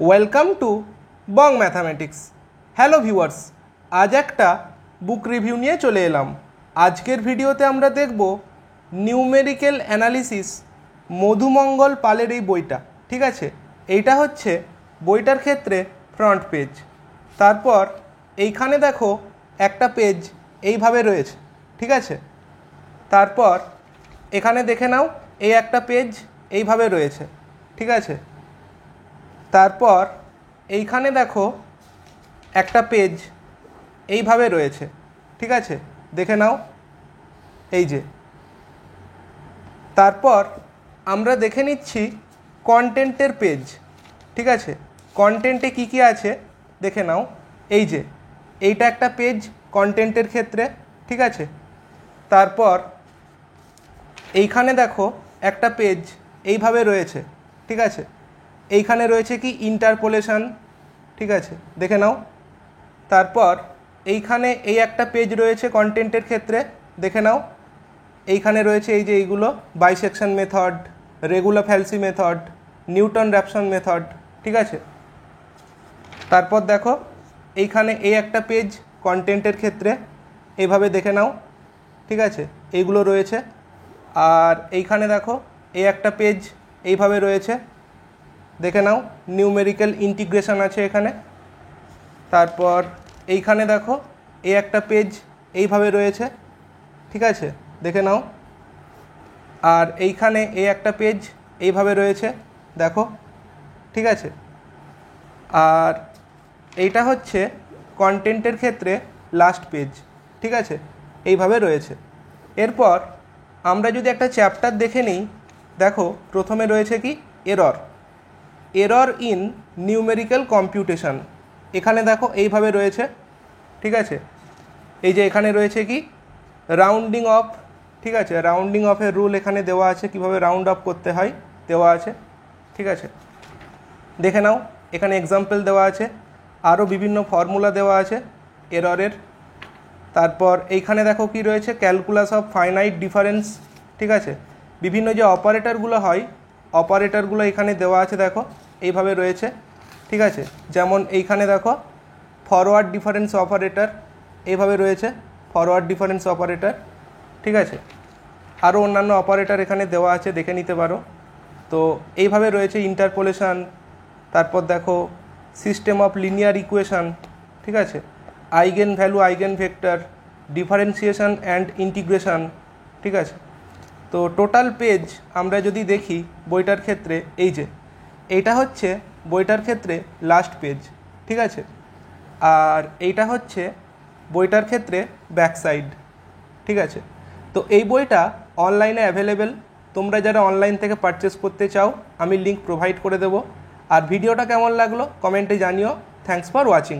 Welcome to Bong mathematics. Hello viewers, আজ একটা বুক review নিয়ে চলে এলাম। আজকের ভিডিওতে আমরা দেখব নিউমেরিক্যাল অ্যানালিসিস মধুমঙ্গল পালের এই বইটা। ঠিক আছে, এইটা হচ্ছে বইটার ক্ষেত্রে ফ্রন্ট পেজ। তারপর এইখানে দেখো একটা পেজ এইভাবে রয়েছে। ঠিক আছে, তারপর এখানে দেখে নাও এই একটা পেজ এইভাবে রয়েছে। ঠিক আছে, তারপর এইখানে দেখো একটা পেজ এইভাবে রয়েছে। ঠিক আছে, দেখে নাও এই যে। তারপর আমরা দেখে নিচ্ছি কন্টেন্টের পেজ। ঠিক আছে, কন্টেন্টে কি কি আছে দেখে নাও। এই যে এইটা একটা পেজ কন্টেন্টের ক্ষেত্রে। ঠিক আছে, তারপর এইখানে দেখো একটা পেজ এইভাবে রয়েছে। ঠিক আছে, এইখানে রয়েছে কি ইন্টারপোলেশন। ঠিক আছে, দেখে নাও। তারপর এইখানে এই একটা পেজ রয়েছে কন্টেন্টের ক্ষেত্রে, দেখে নাও। এইখানে রয়েছে এই যে এইগুলো bisection method, regular falsi method, Newton Raphson method. ঠিক আছে, তারপর দেখো এইখানে এই একটা পেজ কন্টেন্টের ক্ষেত্রে, এইভাবে দেখে নাও। ঠিক আছে, এইগুলো রয়েছে। আর এইখানে দেখো এই একটা পেজ এইভাবে রয়েছে, দেখে নাও। নিউমেরিক্যাল ইন্টিগ্রেশন আছে এখানে। তারপর এইখানে দেখো এই একটা পেজ এইভাবে রয়েছে। ঠিক আছে, দেখে নাও। আর এইখানে এই একটা পেজ এইভাবে রয়েছে, দেখো। ঠিক আছে, আর এইটা হচ্ছে কন্টেন্টের ক্ষেত্রে লাস্ট পেজ। ঠিক আছে, এইভাবে রয়েছে। এরপর আমরা যদি একটা চ্যাপ্টার দেখে নিই, দেখো প্রথমে রয়েছে কি এরর ইন নিউমেরিক্যাল কম্পিউটেশন। এখানে দেখো এইভাবে রয়েছে। ঠিক আছে, এই যে এখানে রয়েছে কি রাউন্ডিং অফ। ঠিক আছে, রাউন্ডিং অফের রুল এখানে দেওয়া আছে, কিভাবে রাউন্ড অফ করতে হয় দেওয়া আছে। ঠিক আছে, দেখে নাও। এখানে এক্সাম্পল দেওয়া আছে, আরও বিভিন্ন ফর্মুলা দেওয়া আছে এররের। তারপর এইখানে দেখো কি রয়েছে ক্যালকুলাস অফ ফাইনাইট ডিফারেন্স। ঠিক আছে, বিভিন্ন যে অপারেটরগুলো হয় অপারেটরগুলো এখানে দেওয়া আছে, দেখো এইভাবে রয়েছে। ঠিক আছে, যেমন এইখানে দেখো ফরওয়ার্ড ডিফারেন্স অপারেটর এইভাবে রয়েছে, ফরওয়ার্ড ডিফারেন্স অপারেটর। ঠিক আছে, আরও অন্যান্য অপারেটর এখানে দেওয়া আছে, দেখে নিতে পারো। তো এইভাবে রয়েছে ইন্টারপোলেশন। তারপর দেখো সিস্টেম অফ লিনিয়ার ইকুয়েশন। ঠিক আছে, eigen value, eigen vector, differentiation and integration. ঠিক আছে, তো টোটাল পেজ আমরা যদি দেখি বইটার ক্ষেত্রে, এই যে এইটা হচ্ছে বইটার ক্ষেত্রে লাস্ট পেজ। ঠিক আছে, আর এইটা হচ্ছে বইটার ক্ষেত্রে ব্যাক সাইড। ঠিক আছে, তো এই বইটা অনলাইনে অ্যাভেলেবেল। তোমরা যারা অনলাইন থেকে পারচেস করতে চাও আমি লিঙ্ক প্রোভাইড করে দেবো। আর ভিডিওটা কেমন লাগলো কমেন্টে জানিও। Thanks for watching.